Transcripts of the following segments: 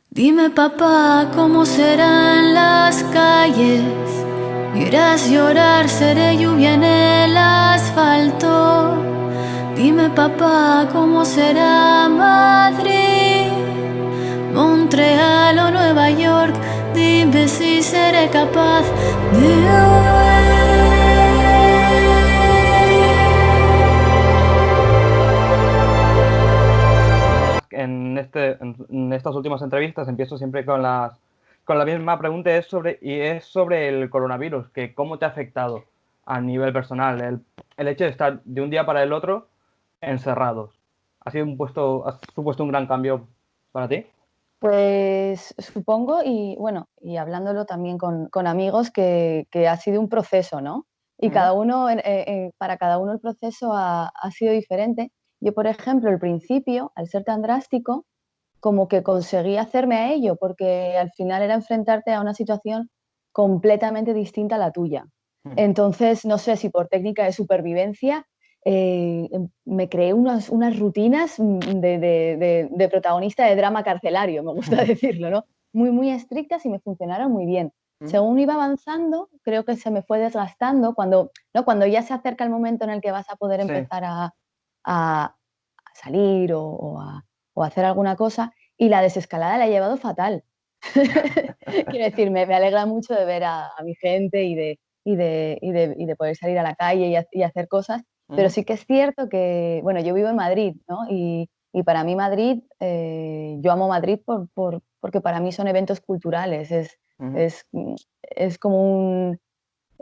Dime papá, ¿cómo serán las calles? Irás llorar, seré lluvia en el asfalto. Dime papá, ¿cómo será Madrid, Montreal o Nueva York? Dime si seré capaz de... En estas últimas entrevistas empiezo siempre con la misma pregunta es sobre el coronavirus, que cómo te ha afectado a nivel personal, el hecho de estar de un día para el otro encerrados. ¿Ha supuesto un gran cambio para ti? Pues supongo, y bueno, y hablándolo también con amigos, que ha sido un proceso, ¿no? Y Ujú, cada uno, para cada uno el proceso ha sido diferente. Yo, por ejemplo, al principio, al ser tan drástico, como que conseguí hacerme a ello, porque al final era enfrentarte a una situación completamente distinta a la tuya. ujú, Entonces, no sé si por técnica de supervivencia me creé unas rutinas de protagonista de drama carcelario, me gusta decirlo, ¿no? Muy, muy estrictas y me funcionaron muy bien. ujú. Según iba avanzando, creo que se me fue desgastando cuando, ¿no? Cuando ya se acerca el momento en el que vas a poder Sí. empezar a salir o hacer alguna cosa, y la desescalada la he llevado fatal. Quiero decir, me alegra mucho de ver a mi gente y de poder salir a la calle y hacer cosas, pero Ujú, sí que es cierto que, bueno, yo vivo en Madrid, ¿no? Y para mí Madrid, yo amo Madrid porque para mí son eventos culturales, ujú. es, mm, es como un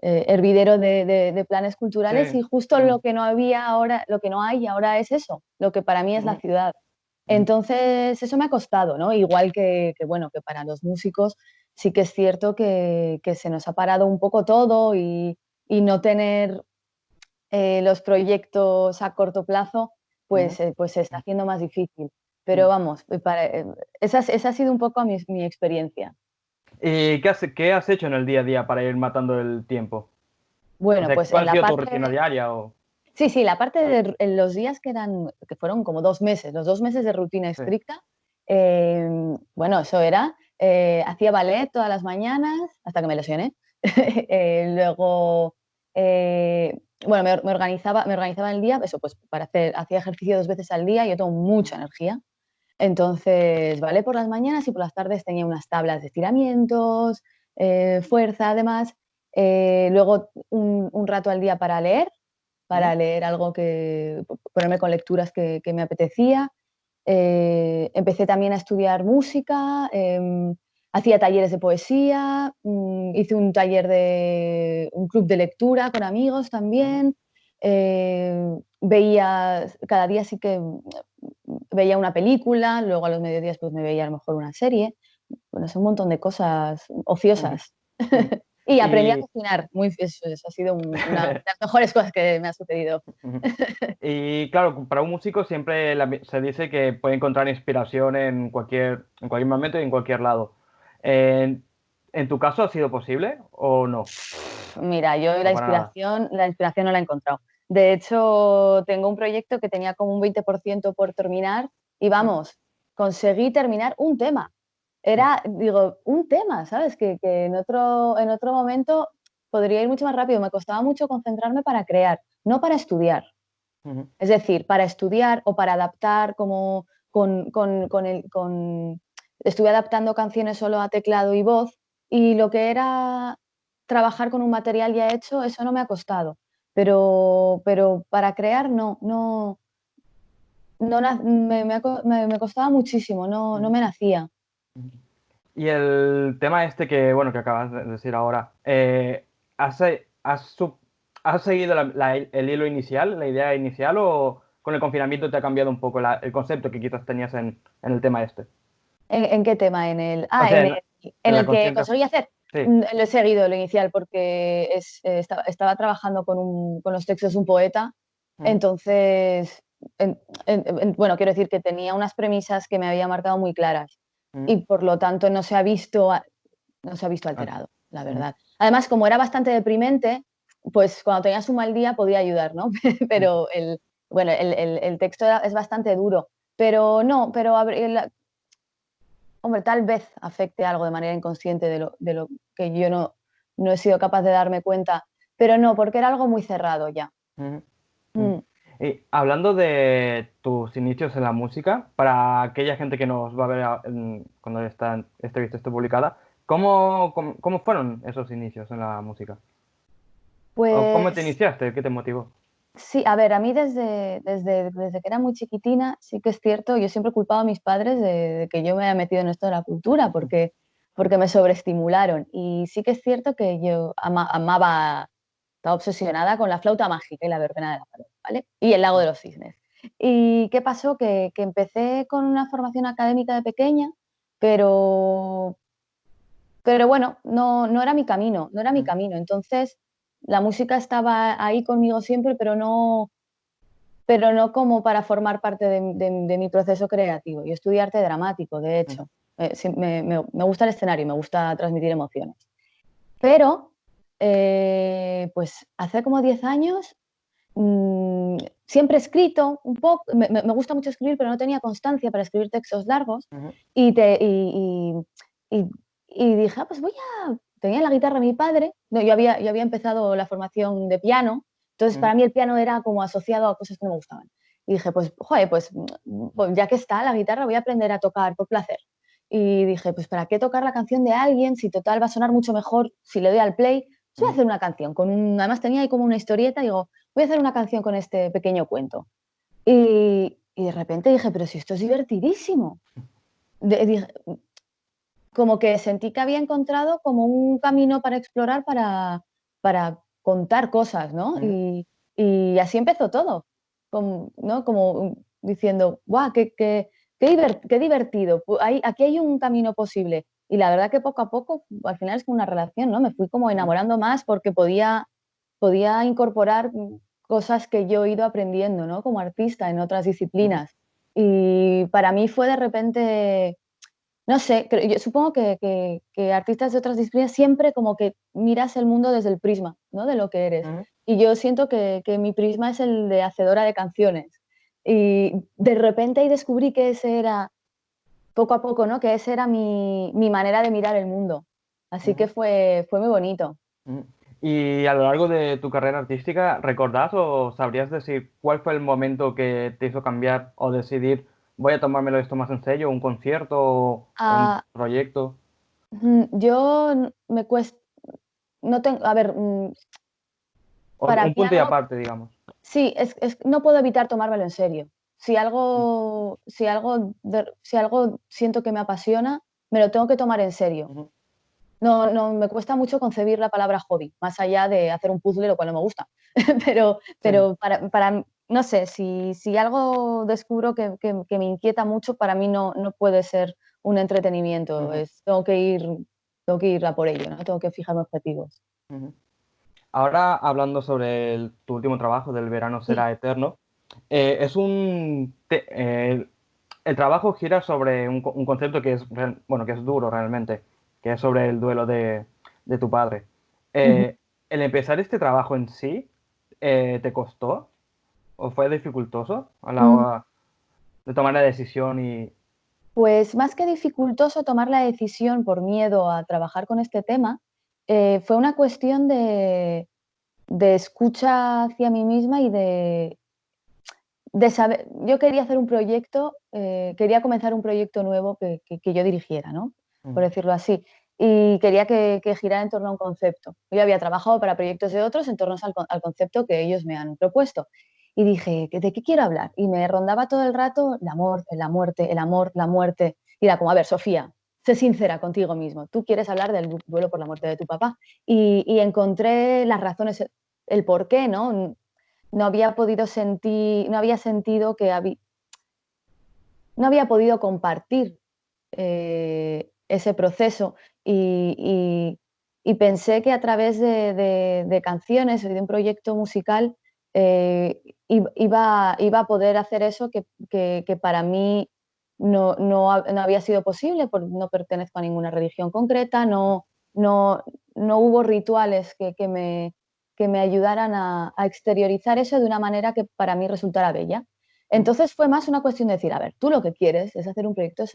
hervidero de planes Sí. culturales, y justo Mm, lo que no había ahora, lo que no hay ahora es eso, lo que para mí es la ujú, ciudad. ujú, Entonces, eso me ha costado, ¿no? Igual bueno, que para los músicos sí que es cierto que se nos ha parado un poco todo, y no tener los proyectos a corto plazo, ujú, pues se está haciendo más difícil. Pero mm. vamos, esa ha sido un poco mi experiencia. ¿Y qué has hecho en el día a día para ir matando el tiempo? O Bueno, sea, pues ¿cuál en ha la sido tu rutina parte. diaria? O... Sí, sí, la parte en los días que fueron como 2 meses, los 2 meses de rutina Sí. estricta, bueno, eso era, hacía ballet todas las mañanas hasta que me lesioné. Luego, bueno, me organizaba el día, eso, pues hacía ejercicio 2 veces al día. Yo tengo mucha energía. Entonces, ballet por las mañanas, y por las tardes tenía unas tablas de estiramientos, fuerza, además. Luego un rato al día Ujú, para leer algo, ponerme con lecturas que me apetecía. Empecé también a estudiar música, hacía talleres de poesía, hice un club de lectura con amigos ujú. también. Cada día sí que veía una película, luego a los mediodías pues me veía a lo mejor una serie. Bueno, es un montón de cosas Ujú, ociosas. ujú. Y aprendí a Y, cocinar, eso ha sido una de las mejores cosas que me ha sucedido. ujú. Y claro, para un músico siempre se dice que puede encontrar inspiración en cualquier momento y en cualquier lado. En, ¿En tu caso ha sido posible o no? Mira, yo O para nada. la inspiración no la he encontrado. De hecho, tengo un proyecto que tenía como un 20% por terminar, y Ujú, vamos, conseguí terminar un tema. mm, Digo, un tema, ¿sabes? Que en otro momento podría ir mucho más rápido. Me costaba mucho concentrarme para crear, no para estudiar. ujú, Es decir, para estudiar o para adaptar, como estuve adaptando canciones solo a teclado y voz, y lo que era trabajar con un material ya hecho, eso no me ha costado. Pero para crear me costaba muchísimo, no ujú, me nacía. ujú. Y el tema este que acabas de decir ahora, ¿has seguido el hilo inicial, la idea inicial, o con el confinamiento te ha cambiado un poco el concepto que quizás tenías en el tema este? ¿En qué tema? O sea, En en la el que conciencia. conseguí hacer. Sí. Lo he seguido, lo inicial, porque estaba trabajando con los textos de un poeta. Ujú, Entonces, bueno, quiero decir que tenía unas premisas que me había marcado muy claras, ujú. y por lo tanto no se ha visto Ah, alterado, la ujú, verdad. Además, como era bastante deprimente, pues cuando tenías un mal día podía ayudar, ¿no? ujú, Pero el texto es bastante duro. Pero no, pero hombre, tal vez afecte algo de manera inconsciente de lo que yo no he sido capaz de darme cuenta, pero no, porque era algo muy cerrado ya. Ujú. Mm. Mm. Y hablando de tus inicios en la música, para aquella gente que nos va a ver cuando este vídeo esté publicada, ¿cómo fueron esos inicios en la música? ¿O cómo te Pues iniciaste? ¿Qué te motivó? sí, a ver, a mí desde que era muy chiquitina, sí que es cierto, yo siempre he culpado a mis padres de que yo me haya metido en esto de la cultura, porque me sobreestimularon. Y sí que es cierto que yo amaba, estaba obsesionada con la flauta mágica y la verbena de la paloma, ¿vale? Y el lago de los cisnes. ¿Y qué pasó? Que empecé con una formación académica de pequeña, pero, pero bueno, no era mi camino, no era mi Mm, camino. Entonces, la música estaba ahí conmigo siempre, pero no como para formar parte de mi proceso creativo. Yo estudié arte dramático, de mm, hecho. Sí, me gusta el escenario, me gusta transmitir emociones. Pero, pues hace como 10 años, mm, siempre he escrito un poco, me gusta mucho escribir, pero no tenía constancia para escribir textos largos. ujú, Y, te, y- y dije, pues tenía la guitarra de mi padre, no, yo había empezado la formación de piano, entonces ujú, para mí el piano era como asociado a cosas que no me gustaban. Y dije, pues, joder, pues ya que está la guitarra, voy a aprender a tocar por placer. Y dije, pues ¿para qué tocar la canción de alguien si total va a sonar mucho mejor si le doy al play? Pues voy a ujú, hacer una canción además tenía ahí como una historieta, digo, voy a hacer una canción con este pequeño cuento. Y de repente dije, pero si esto es divertidísimo. Dije, como que sentí que había encontrado como un camino para explorar para contar cosas, ¿no? ujú, Y así empezó todo, ¿no? Como diciendo, ¡guau! Qué divertido! Aquí hay un camino posible. Y la verdad que poco a poco, al final es como una relación, ¿no? Me fui como ujú, enamorando más porque podía incorporar cosas que yo he ido aprendiendo, ¿no? Como artista en otras ujú, disciplinas. Y para mí fue de repente, no sé, yo supongo que artistas de otras disciplinas siempre como que miras el mundo desde el prisma, ¿no? De lo que eres. ujú. Y yo siento que mi prisma es el de hacedora de canciones. Y de repente ahí descubrí que ese era, poco a poco, ¿no? Que esa era mi manera de mirar el mundo. Así que Ujú, fue muy bonito. ujú. Y a lo largo de tu carrera artística, ¿recordás o sabrías decir cuál fue el momento que te hizo cambiar o decidir, voy a tomármelo esto más en serio, un concierto o un Ah, proyecto? yo me cuesta, no tengo, a ver, O para un punto y piano, aparte, digamos. sí, no puedo evitar tomármelo en serio. Mm, Si algo siento que me apasiona, me lo tengo que tomar en serio. ujú, No, me cuesta mucho concebir la palabra hobby, más allá de hacer un puzzle, lo cual no me gusta. sí, Pero no sé, si algo descubro que me inquieta mucho, para mí no puede ser un entretenimiento. ujú, Tengo que ir a por ello, ¿no? Tengo que fijarme objetivos. ujú. Ahora hablando sobre tu último trabajo, del verano Sí. será eterno, es el trabajo gira sobre un concepto que es, bueno, que es duro realmente, que es sobre el duelo de tu padre. Ujú. ¿El empezar este trabajo en sí te costó o fue dificultoso a la Mm, hora de tomar la decisión y... Pues más que dificultoso tomar la decisión por miedo a trabajar con este tema, fue una cuestión de escucha hacia mí misma y de saber. Yo quería hacer un proyecto, quería comenzar un proyecto nuevo que yo dirigiera, ¿no? Por Ujú, decirlo así. Y quería que girara en torno a un concepto. Yo había trabajado para proyectos de otros en torno al concepto que ellos me han propuesto. Y dije, ¿de qué quiero hablar? Y me rondaba todo el rato el amor, la muerte, el amor, la muerte. Y era como, a ver, Sofía, sé sincera contigo mismo. Tú quieres hablar del duelo por la muerte de tu papá. Y encontré las razones, el por qué, ¿no? No había sentido no había podido compartir ese proceso y, y pensé que a través de canciones y de un proyecto musical iba a poder hacer eso que para mí no había sido posible, porque no pertenezco a ninguna religión concreta, no, no hubo rituales que me ayudaran a exteriorizar eso de una manera que para mí resultara bella. ujú, Entonces fue más una cuestión de decir, a ver, tú lo que quieres es hacer un proyecto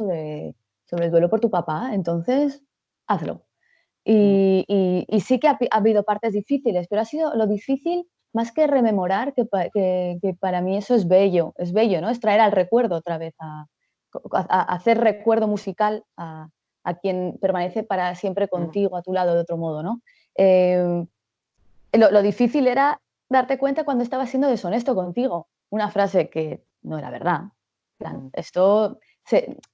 sobre el duelo por tu papá, entonces hazlo. Mm, Y sí que ha habido partes difíciles, pero ha sido lo difícil más que rememorar, que para mí eso es bello, ¿no? Es traer al recuerdo otra vez a hacer recuerdo musical a quien permanece para siempre mm. contigo, a tu lado, de otro modo, ¿no? Eh, lo difícil era darte cuenta cuando estabas siendo deshonesto contigo. Una frase que no era verdad. En plan, Mm, esto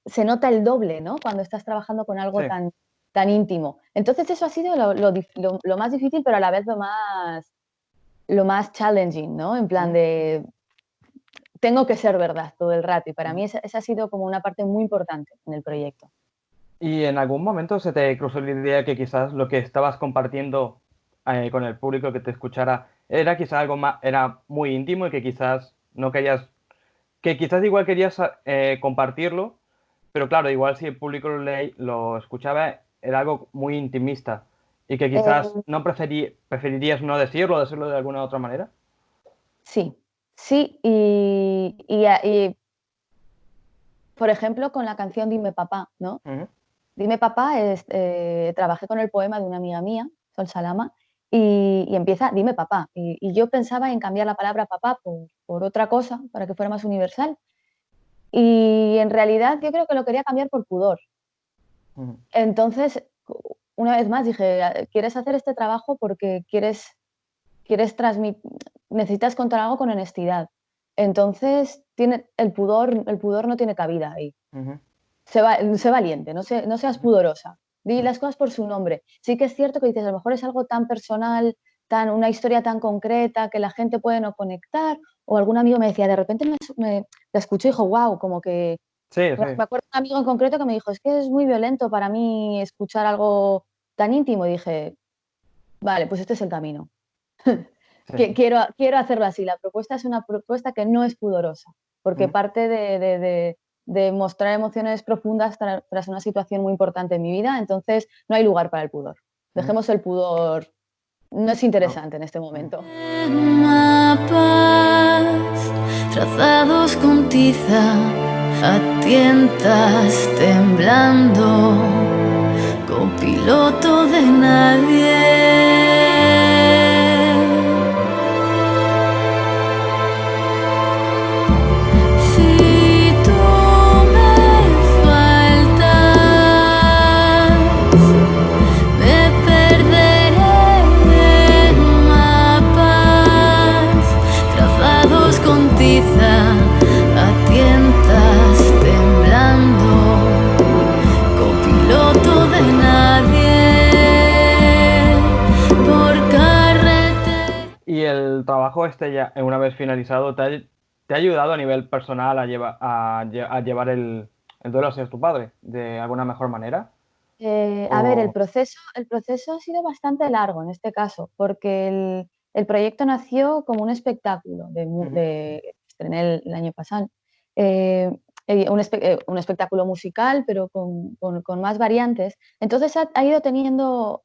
se nota el doble, ¿no? Cuando estás trabajando con algo sí. tan íntimo. Entonces eso ha sido lo más difícil, pero a la vez lo más challenging, ¿no? En plan Mm, de, tengo que ser verdad todo el rato. Y para mm. mí esa ha sido como una parte muy importante en el proyecto. ¿Y en algún momento se te cruzó la idea que quizás lo que estabas compartiendo con el público que te escuchara era quizás algo más, era muy íntimo y que quizás no querías, que quizás igual querías compartirlo, pero claro, igual si el público lo escuchaba era algo muy intimista y que quizás Eh, no preferirías no decirlo de alguna otra manera? sí, sí, y, por ejemplo, con la canción Dime Papá, ¿no? Ujú, Dime papá, trabajé con el poema de una amiga mía, Sol Salama, y empieza Dime papá. Y yo pensaba en cambiar la palabra papá por otra cosa, para que fuera más universal. Y en realidad yo creo que lo quería cambiar por pudor. ujú, Entonces, una vez más dije, quieres hacer este trabajo porque quieres transmitir, necesitas contar algo con honestidad. Entonces, el pudor no tiene cabida ahí. ujú, Sé valiente, no seas pudorosa. Di ujú. las cosas por su nombre. Sí que es cierto que dices, a lo mejor es algo tan personal, una historia tan concreta que la gente puede no conectar. O algún amigo me decía, de repente la escuché y dijo, wow, como que. Sí, Me sí, acuerdo de un amigo en concreto que me dijo, es que es muy violento para mí escuchar algo tan íntimo. Y dije, vale, pues este es el camino. sí. Quiero hacerlo así. La propuesta es una propuesta que no es pudorosa, porque Ujú. parte de mostrar emociones profundas tras una situación muy importante en mi vida, entonces no hay lugar para el pudor. Ujú. Dejemos el pudor, no es No. interesante en este Ujú. momento. Mapas trazados con tiza, a tientas temblando, copiloto de nadie. Si tú me faltas, me perderé en mapas trazados con tiza, a tientas temblando, copiloto de nadie, por carretera. Y el trabajo este ya, una vez finalizado, te ha ayudado a nivel personal a llevar el duelo hacia tu padre de alguna mejor manera? A ver, O... el proceso ha sido bastante largo en este caso, porque el proyecto nació como un espectáculo Ujú, estrené el año pasado, un espectáculo musical, pero con más variantes. Entonces se ha ido ujú,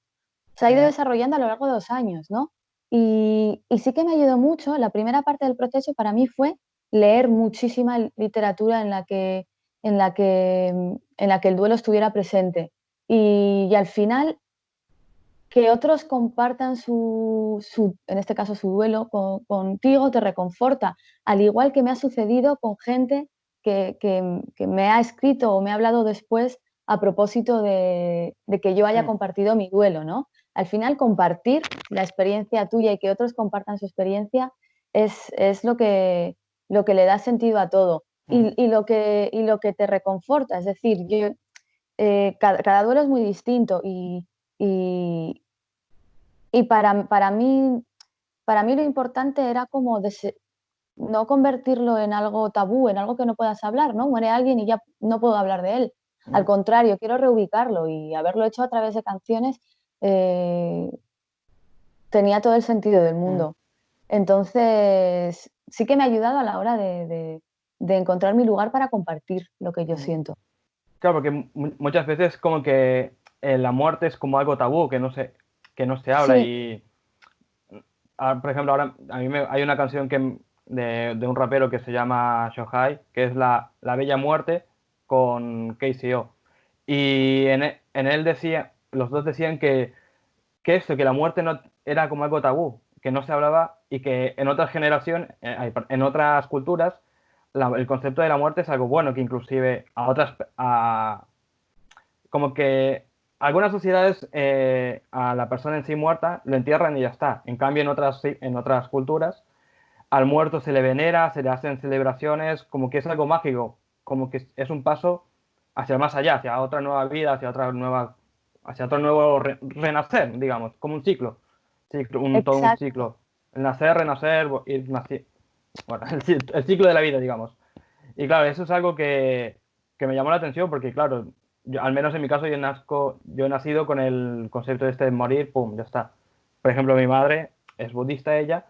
desarrollando a lo largo de los años, ¿no? Y sí que me ayudó mucho. La primera parte del proceso para mí fue leer muchísima literatura en la que el duelo estuviera presente. Y al final, que otros compartan en este caso, su duelo contigo, te reconforta, al igual que me ha sucedido con gente que me ha escrito o me ha hablado después a propósito de que yo haya mm, compartido mi duelo, ¿no? Al final, compartir la experiencia tuya y que otros compartan su experiencia es lo que le da sentido a todo ujú, y lo que te reconforta. Es decir, cada duelo es muy distinto y, y para mí lo importante era como no convertirlo en algo tabú, en algo que no puedas hablar, ¿no? Muere alguien y ya no puedo hablar de él. Al ujú, contrario, quiero reubicarlo y haberlo hecho a través de canciones eh, tenía todo el sentido del ujú. mundo. Entonces, sí que me ha ayudado a la hora de encontrar mi lugar para compartir lo que yo Ujú. siento. Claro, porque muchas veces como que la muerte es como algo tabú, que no se habla Sí, y, por ejemplo, ahora hay una canción de un rapero que se llama Shohei, que es la Bella Muerte con KCO. Y en él decía, los dos decían que esto, que la muerte no era como algo tabú, que no se hablaba y que en otras generaciones, en otras culturas, el concepto de la muerte es algo bueno, que inclusive como que algunas sociedades a la persona en sí muerta lo entierran y ya está. En cambio, en otras culturas, al muerto se le venera, se le hacen celebraciones, como que es algo mágico, como que es un paso hacia más allá, hacia otra nueva vida, hacia otro nuevo renacer, digamos, como un ciclo, todo un Exacto. ciclo. El nacer, renacer, bueno, el ciclo de la vida, digamos. Y claro, eso es algo que me llamó la atención porque, claro, al menos en mi caso yo he nacido con el concepto este de morir, pum, ya está. Por ejemplo, mi madre es budista ella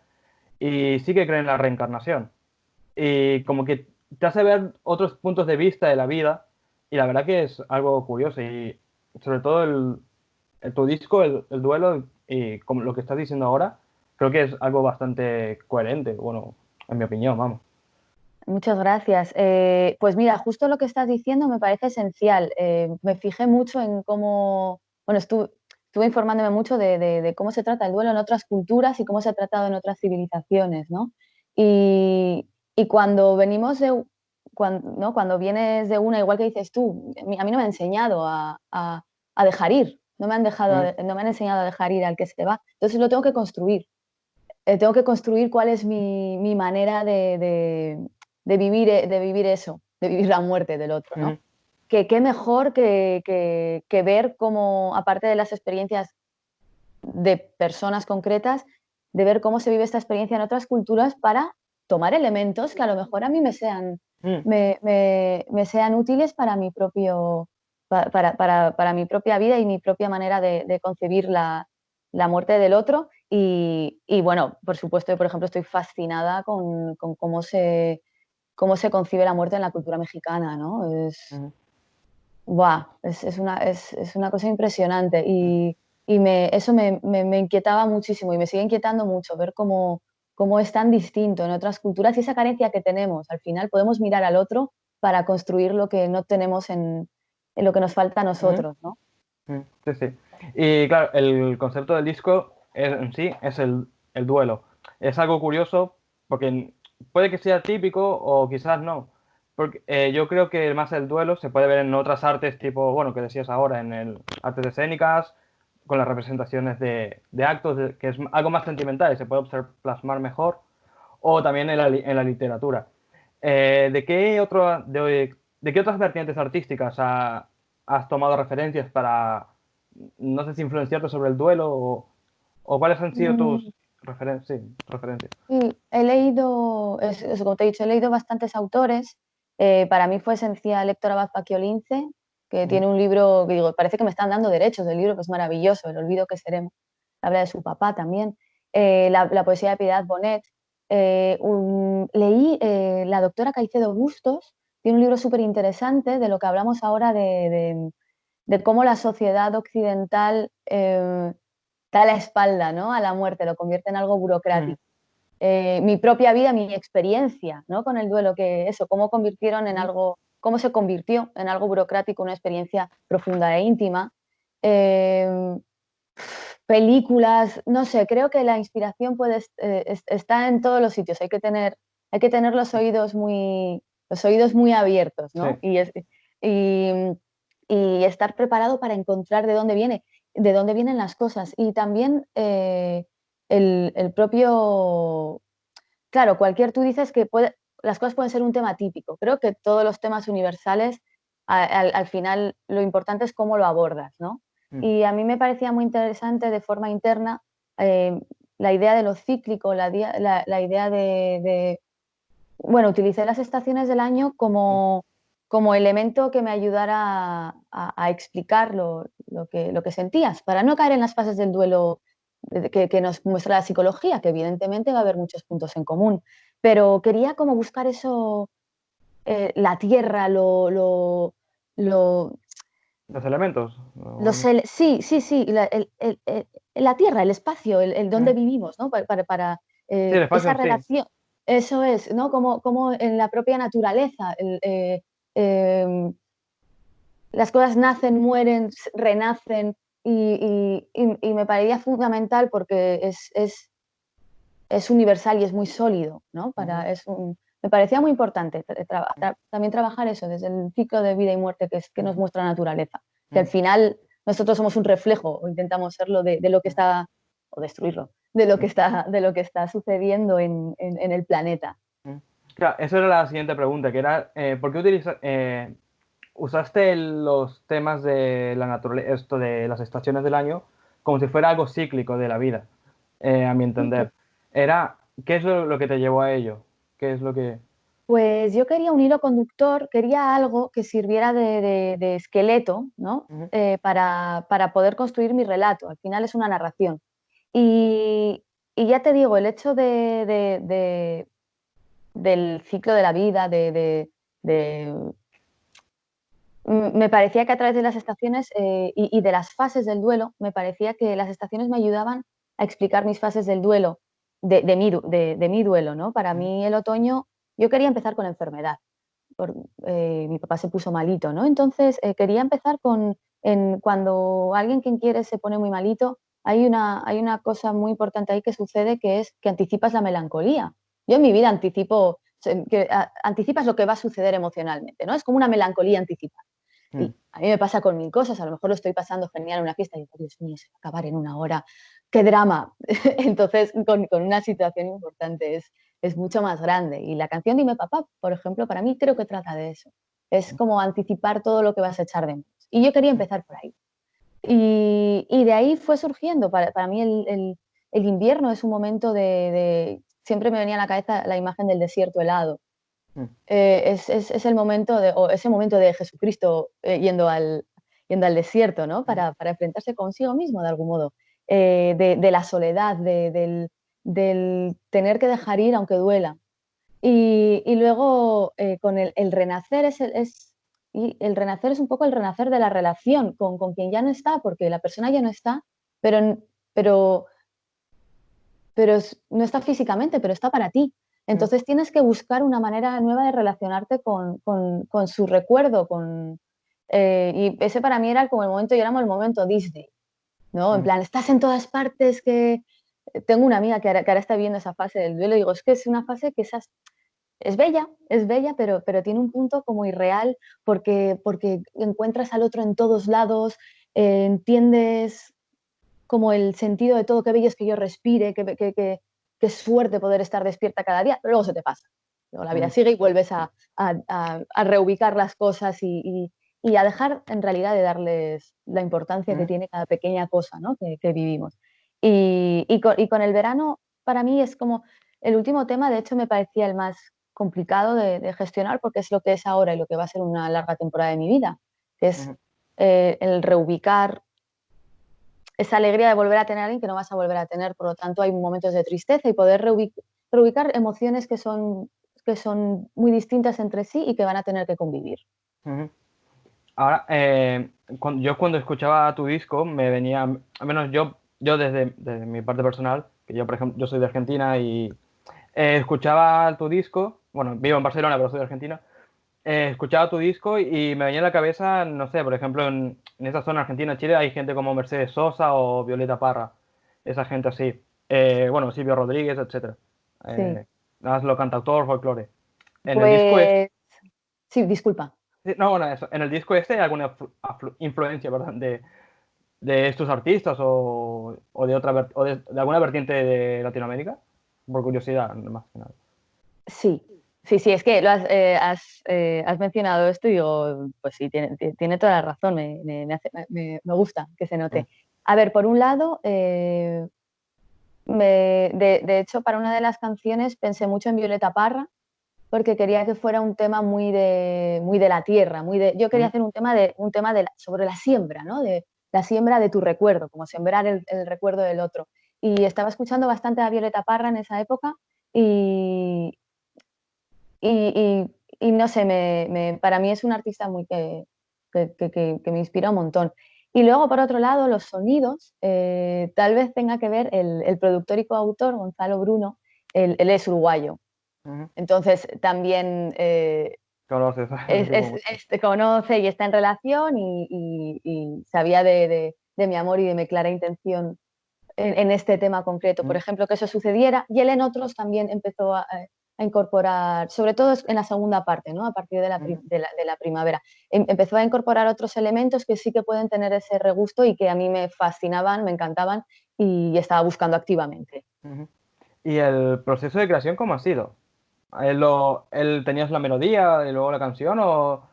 y sí que cree en la reencarnación. Y como que te hace ver otros puntos de vista de la vida y la verdad que es algo curioso y sobre todo tu disco, el duelo y como lo que estás diciendo ahora, creo que es algo bastante coherente, bueno, en mi opinión, vamos. Muchas gracias. Pues mira, justo lo que estás diciendo me parece esencial. Me fijé mucho en cómo, bueno, estuve informándome mucho de cómo se trata el duelo en otras culturas y cómo se ha tratado en otras civilizaciones, ¿no? Y cuando venimos ¿no? Cuando vienes de una, igual que dices tú, a mí no me han enseñado a dejar ir, Mm, no me han enseñado a dejar ir al que se va. Entonces lo tengo que construir cuál es mi manera de vivir eso, de vivir la muerte del otro, ¿no? mm, Que qué mejor que ver cómo, aparte de las experiencias de personas concretas, de ver cómo se vive esta experiencia en otras culturas para tomar elementos que a lo mejor a mí mm. me sean útiles para mi propio, para mi propia vida y mi propia manera de concebir la muerte del otro. Y bueno, por supuesto, yo, por ejemplo, estoy fascinada con cómo se concibe la muerte en la cultura mexicana, ¿no? Ujú, Buah, es una cosa impresionante eso me inquietaba muchísimo y me sigue inquietando mucho ver cómo es tan distinto en otras culturas y esa carencia que tenemos. Al final podemos mirar al otro para construir lo que no tenemos en lo que nos falta a ujú, nosotros, ¿no? sí, sí. Y claro, el concepto del disco en sí es el duelo. Es algo curioso porque puede que sea típico o quizás no. Porque yo creo que más el duelo se puede ver en otras artes tipo, bueno, que decías ahora, en el artes escénicas, con las representaciones de actos, que es algo más sentimental y se puede plasmar mejor, o también en la literatura. ¿De qué otras vertientes artísticas has tomado referencias para, no sé si influenciarte sobre el duelo o cuáles han sido tus Mm, referencias? sí, he leído, eso, como te he dicho, he leído bastantes autores. Para mí fue esencial Héctor Abad Paquiolince, que Ujú, tiene un libro que digo, parece que me están dando derechos del libro, que es maravilloso, El olvido que seremos. Habla de su papá también. La poesía de Piedad Bonet. Leí La doctora Caicedo Bustos, tiene un libro súper interesante de lo que hablamos ahora de cómo la sociedad occidental da la espalda, ¿no? A la muerte, lo convierte en algo ujú, burocrático. Mi propia vida, mi experiencia, ¿no? Con el duelo, que eso, ujú, cómo se convirtió en algo burocrático, una experiencia profunda e íntima. Eh, Películas, no sé, creo que la inspiración está en todos los sitios. Hay que tener los oídos muy abiertos, sí. ¿no? Y, y estar preparado para encontrar de dónde vienen las cosas. Y también el propio, claro, tú dices que las cosas pueden ser un tema típico. Creo que todos los temas universales, al final, lo importante es cómo lo abordas, ¿no? Mm, Y a mí me parecía muy interesante de forma interna eh, la idea de lo cíclico, la idea bueno, utilicé las estaciones del año mm, como elemento que me ayudara a explicar lo que sentías, para no caer en las fases del duelo que nos muestra la psicología, que evidentemente va a haber muchos puntos en común, pero quería como buscar eso, la tierra, lo- los elementos. sí, sí, sí, la tierra, el espacio, el dónde Mm, vivimos, ¿no? sí, el espacio Esa en sí. relación, eso es, ¿no? Como en la propia naturaleza, em, las cosas nacen, mueren, renacen y me parecía fundamental porque es universal y es muy sólido, ¿no? Ujú, Me parecía muy importante también trabajar eso desde el ciclo de vida y muerte que nos ujú, muestra la naturaleza, que al ujú, final nosotros somos un reflejo o intentamos serlo de lo que ujú, está, o destruirlo, ujú, de lo que está sucediendo en el planeta. ujú. Claro, esa era la siguiente pregunta, que era, ¿por qué usaste los temas de la naturaleza, esto de las estaciones del año, como si fuera algo cíclico de la vida, a mi Sí. entender? ¿Qué es lo que te llevó a ello? ¿Qué es lo que...? Pues yo quería un hilo conductor, quería algo que sirviera de esqueleto, ¿no? Ujú, Para poder construir mi relato. Al final es una narración. Y, y ya te digo, el hecho del ciclo de la vida, de- me parecía que a través de las estaciones y de las fases del duelo, me parecía que las estaciones me ayudaban a explicar mis fases del duelo, de mi duelo, ¿no? Para ujú, mí el otoño, yo quería empezar con la enfermedad mi papá se puso malito, ¿no? Entonces quería empezar cuando alguien quien quiere se pone muy malito, hay una cosa muy importante ahí que sucede que es que anticipas la melancolía. Yo en mi vida anticipas lo que va a suceder emocionalmente, ¿no? Es como una melancolía anticipada. ujú, Y a mí me pasa con mil cosas, a lo mejor lo estoy pasando genial en una fiesta y digo, Dios mío, se va a acabar en una hora, qué drama. Entonces, con una situación importante es mucho más grande. Y la canción Dime Papá, por ejemplo, para mí creo que trata de eso. Es como anticipar todo lo que vas a echar de menos. Y yo quería empezar por ahí. Y de ahí fue surgiendo. Para mí el invierno es un momento Siempre me venía a la cabeza la imagen del desierto helado ujú, es el momento o ese momento de Jesucristo yendo al desierto, ¿no? ujú, Para enfrentarse consigo mismo de algún modo, de la soledad, del tener que dejar ir aunque duela. Y luego con el renacer y el renacer es un poco el renacer de la relación con quien ya no está, porque la persona ya no está, pero, pero no está físicamente, pero está para ti. ujú, Entonces tienes que buscar una manera nueva de relacionarte con su recuerdo, y ese para mí era como el momento, yo llamo el momento Disney, ¿no? En ujú, plan, estás en todas partes, que tengo una amiga que ahora está viendo esa fase del duelo y digo, es que es una fase que es bella, pero tiene un punto como irreal porque encuentras al otro en todos lados, entiendes como el sentido de todo, qué bello es que yo respire, qué suerte poder estar despierta cada día, pero luego se te pasa. Luego la vida ujú, sigue y vuelves a reubicar las cosas y a dejar en realidad de darles la importancia que ujú, tiene cada pequeña cosa, ¿no? que vivimos. Y con el verano, para mí es como el último tema, de hecho me parecía el más complicado de gestionar porque es lo que es ahora y lo que va a ser una larga temporada de mi vida, que es ujú. el reubicar esa alegría de volver a tener a alguien que no vas a volver a tener. Por lo tanto, hay momentos de tristeza y poder reubicar emociones que son muy distintas entre sí y que van a tener que convivir. Ujú. Ahora, yo cuando escuchaba tu disco me venía, al menos yo desde mi parte personal, que yo por ejemplo, yo soy de Argentina y escuchaba tu disco, bueno, vivo en Barcelona pero soy de Argentina, escuchaba tu disco y me venía a la cabeza, no sé, por ejemplo en esa zona Argentina, Chile hay gente como Mercedes Sosa o Violeta Parra, esa gente así, bueno, Silvio Rodríguez, etcétera, Sí, más lo cantautor, folclore. En el disco pues sí, disculpa. sí, no, bueno, eso. ¿En el disco este hay alguna influencia, perdón, de estos artistas o de otra de alguna vertiente de Latinoamérica? Por curiosidad, más que nada. Sí, sí, es que has mencionado esto y digo, pues sí, tiene toda la razón, me gusta que se Mm, note. A ver, por un lado, de hecho, para una de las canciones pensé mucho en Violeta Parra, porque quería que fuera un tema muy de la tierra, yo quería ujú, hacer un tema sobre la siembra, ¿no? De la siembra de tu recuerdo, como sembrar el recuerdo del otro. Y estaba escuchando bastante a Violeta Parra en esa época y, y, y no sé, para mí es un artista que me inspira un montón. Y luego, por otro lado, los sonidos, tal vez tenga que ver el productor y coautor, Gonzalo Bruno, él es uruguayo. ujú. Entonces, también Conoces, lo sigo mucho. Te conoce y está en relación y sabía de mi amor y de mi clara intención en este tema concreto, por Mm, ejemplo, que eso sucediera, y él en otros también empezó a incorporar, sobre todo en la segunda parte, ¿no? A partir de ujú, de la primavera, empezó a incorporar otros elementos que sí que pueden tener ese regusto y que a mí me fascinaban, me encantaban y estaba buscando activamente. ujú. ¿Y el proceso de creación cómo ha sido? ¿Él tenías la melodía y luego la canción o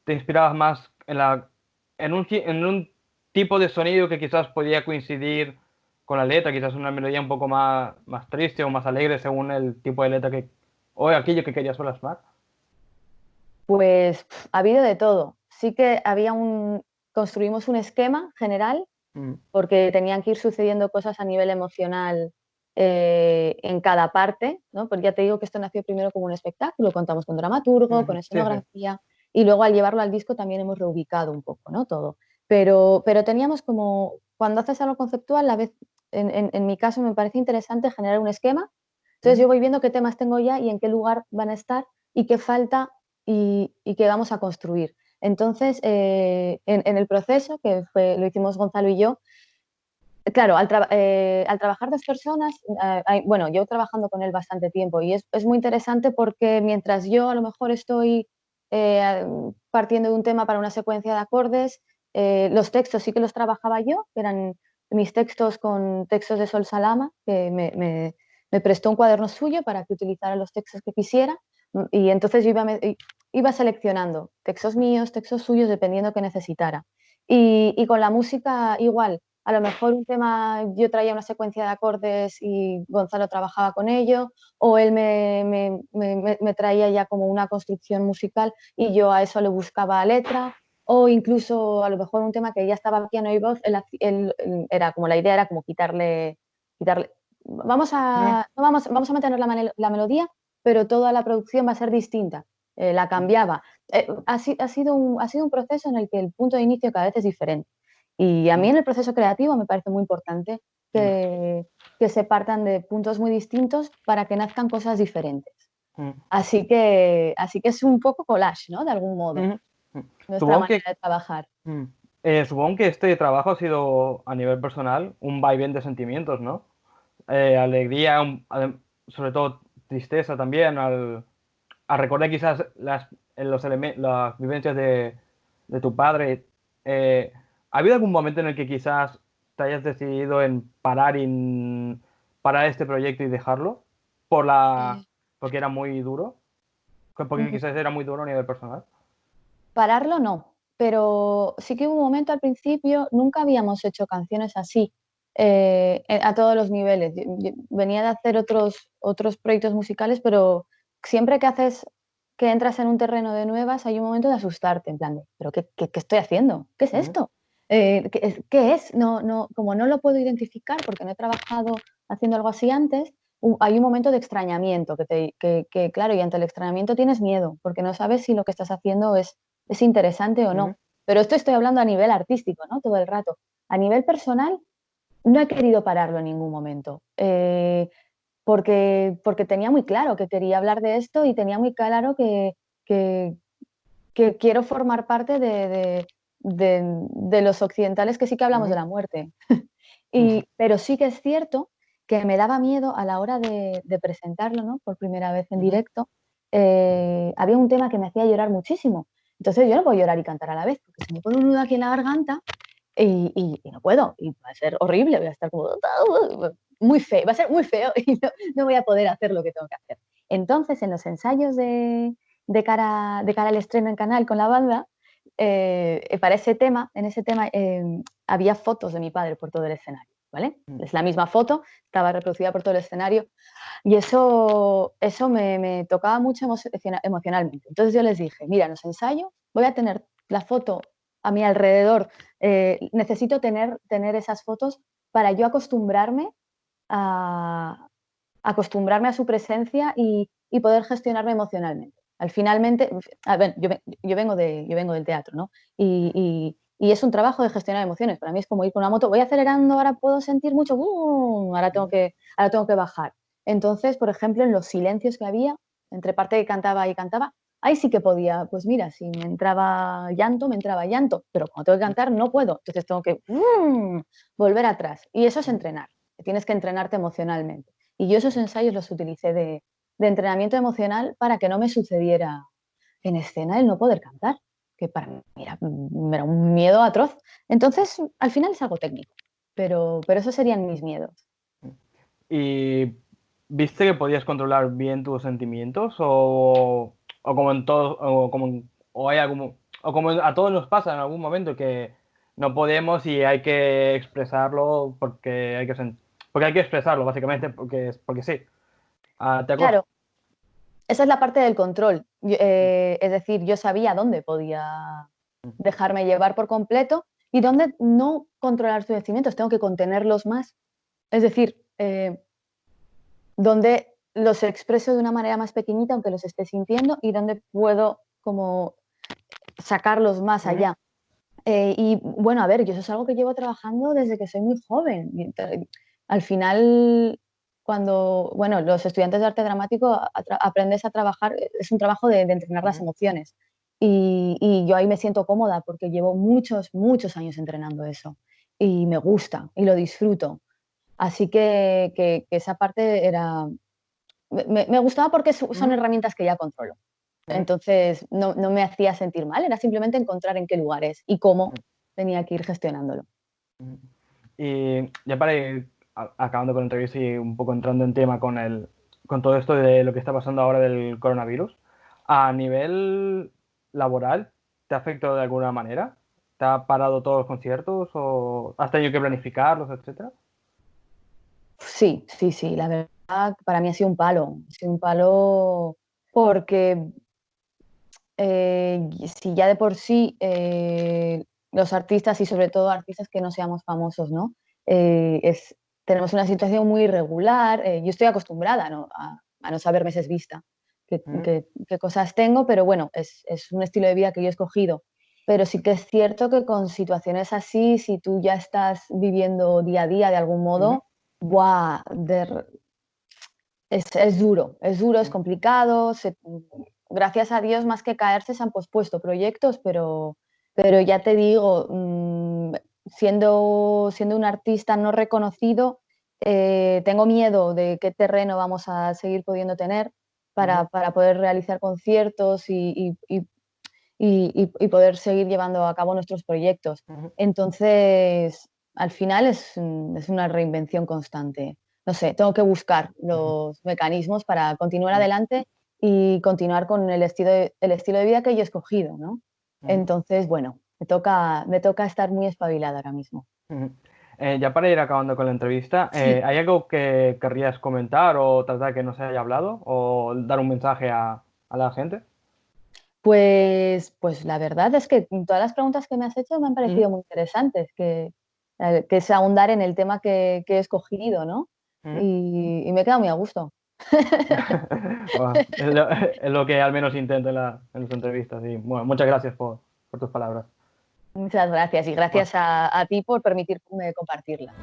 te inspirabas más en un tipo de sonido que quizás podía coincidir con la letra, quizás una melodía un poco más triste o más alegre según el tipo de letra o aquello que querías plasmar? Pues ha habido de todo. Sí que construimos un esquema general Mm, porque tenían que ir sucediendo cosas a nivel emocional en cada parte, ¿no? Porque ya te digo que esto nació primero como un espectáculo, contamos con dramaturgo, con ujú, sí, sí. escenografía, y luego al llevarlo al disco también hemos reubicado un poco, ¿no? Todo. Pero teníamos como, cuando haces algo conceptual, a vez, en mi caso me parece interesante generar un esquema, entonces Ujú, yo voy viendo qué temas tengo ya y en qué lugar van a estar y qué falta y qué vamos a construir. Entonces, en el proceso, lo hicimos Gonzalo y yo, claro, al trabajar 2 personas, bueno, yo trabajando con él bastante tiempo y es muy interesante porque mientras yo a lo mejor estoy partiendo de un tema para una secuencia de acordes, los textos sí que los trabajaba yo, que eran mis textos con textos de Sol Salama, que me prestó un cuaderno suyo para que utilizara los textos que quisiera, y entonces yo iba seleccionando textos míos, textos suyos, dependiendo que necesitara. Y con la música igual, a lo mejor un tema yo traía una secuencia de acordes y Gonzalo trabajaba con ello, o él me traía ya como una construcción musical y yo a eso le buscaba letra, o incluso a lo mejor un tema que ya estaba piano y voz, era como la idea era como quitarle mm, vamos a mantener la melodía, pero toda la producción va a ser distinta, la cambiaba. Ha sido un proceso en el que el punto de inicio cada vez es diferente. Y a mí mm, en el proceso creativo me parece muy importante mm, que, que se partan de puntos muy distintos para que nazcan cosas diferentes. mm, Así que es un poco collage, ¿no? De algún modo, ujú, mm. nuestra Supongo manera que de trabajar. Mm. Supongo que este trabajo ha sido, a nivel personal, un vaivén de sentimientos, ¿no? Alegría, sobre todo tristeza también, al recordar quizás las vivencias de tu padre. ¿Ha habido algún momento en el que quizás te hayas decidido en parar este proyecto y dejarlo? Por Eh, porque era muy duro, porque mm, quizás era muy duro a nivel personal. Pararlo no, pero sí que hubo un momento al principio, nunca habíamos hecho canciones así, a todos los niveles. Yo venía de hacer otros proyectos musicales, pero siempre que entras en un terreno de nuevas, hay un momento de asustarte, en plan de, ¿pero qué estoy haciendo? ¿Qué es Ujú, esto? ¿Qué es? Como no lo puedo identificar porque no he trabajado haciendo algo así antes, hay un momento de extrañamiento claro, y ante el extrañamiento tienes miedo, porque no sabes si lo que estás haciendo es interesante o ujú, no. Pero esto estoy hablando a nivel artístico, ¿no? Todo el rato. A nivel personal, no he querido pararlo en ningún momento, porque tenía muy claro que quería hablar de esto y tenía muy claro que, que quiero formar parte de los occidentales que sí que hablamos de ujú, la muerte. ujú, Pero sí que es cierto que me daba miedo a la hora de presentarlo, ¿no? Por primera vez en ujú, directo. Había un tema que me hacía llorar muchísimo. Entonces yo no puedo llorar y cantar a la vez, porque se me pone un nudo aquí en la garganta y no puedo. Y va a ser horrible, voy a estar como muy feo, va a ser muy feo y no voy a poder hacer lo que tengo que hacer. Entonces, en los ensayos de cara al estreno en Canal con la banda, para ese tema, en ese tema había fotos de mi padre por todo el escenario, ¿vale? mm, Es la misma foto, estaba reproducida por todo el escenario y eso me tocaba mucho emocionalmente. Entonces yo les dije, mira, en los ensayos voy a tener la foto a mi alrededor, necesito tener esas fotos para yo a, acostumbrarme a su presencia y poder gestionarme emocionalmente. Al finalmente, a ver, yo vengo del teatro, ¿no? mm, Y es un trabajo de gestionar emociones. Para mí es como ir con una moto, voy acelerando, ahora puedo sentir mucho, ¡bum! ujú, Ahora tengo que bajar. Entonces, por ejemplo, en los silencios que había, entre parte que cantaba y cantaba, ahí sí que podía, pues mira, si me entraba llanto, pero cuando tengo que cantar no puedo, entonces tengo que volver atrás. Y eso es entrenar, tienes que entrenarte emocionalmente. Y yo esos ensayos los utilicé de entrenamiento emocional para que no me sucediera en escena el no poder cantar, que para mí era un miedo atroz. Entonces, al final es algo técnico, pero esos serían mis miedos. ¿Y viste que podías controlar bien tus sentimientos o como en todos o hay algún o como a todos nos pasa en algún momento que no podemos y hay que expresarlo porque porque hay que expresarlo básicamente porque sí. ¿Te ha Claro, esa es la parte del control. Es decir, yo sabía dónde podía dejarme llevar por completo y dónde no controlar sus sentimientos, tengo que contenerlos más. Es decir, donde los expreso de una manera más pequeñita, aunque los esté sintiendo, y donde puedo como sacarlos más Ujú, allá. Y bueno, a ver, yo eso es algo que llevo trabajando desde que soy muy joven. Al final, cuando, bueno, los estudiantes de arte dramático aprendes a trabajar, es un trabajo de entrenar las ujú, emociones. Y yo ahí me siento cómoda porque llevo muchos, muchos años entrenando eso. Y me gusta y lo disfruto. Así que esa parte era, me gustaba porque son ujú, herramientas que ya controlo. ujú, Entonces, no me hacía sentir mal, era simplemente encontrar en qué lugares y cómo tenía que ir gestionándolo. ujú. Y ya para ir acabando con la entrevista y un poco entrando en tema con todo esto de lo que está pasando ahora del coronavirus, a nivel laboral, ¿te ha afectado de alguna manera? ¿Te ha parado todos los conciertos o has tenido que planificarlos, etcétera? Sí, sí, sí, la verdad para mí ha sido un palo porque si ya de por sí los artistas y sobre todo artistas que no seamos famosos, ¿no? Tenemos una situación muy irregular, yo estoy acostumbrada, ¿no? A no saber meses vista Ujú, qué cosas tengo, pero bueno, es un estilo de vida que yo he escogido. Pero sí que es cierto que con situaciones así, si tú ya estás viviendo día a día de algún ujú, modo, ¡buah! Es duro, es ujú, complicado. Gracias a Dios, más que caerse, se han pospuesto proyectos, pero ya te digo, siendo un artista no reconocido, tengo miedo de qué terreno vamos a seguir pudiendo tener ujú, para poder realizar conciertos y poder seguir llevando a cabo nuestros proyectos. ujú, Entonces, al final es una reinvención constante. No sé, tengo que buscar ujú, los mecanismos para continuar ujú, adelante y continuar con el estilo de vida que yo he escogido, ¿no? ujú, Entonces, bueno, me toca estar muy espabilada ahora mismo. ujú. Ya para ir acabando con la entrevista, Sí, ¿hay algo que querrías comentar o tratar que no se haya hablado o dar un mensaje a la gente? pues la verdad es que todas las preguntas que me has hecho me han Ujú, parecido muy interesantes, que es ahondar en el tema que he escogido, ¿no? ujú. Y me he quedado muy a gusto. Bueno, es lo que al menos intento en las entrevistas. Y bueno, muchas gracias por tus palabras. Muchas gracias y Bueno. gracias a ti por permitirme compartirla.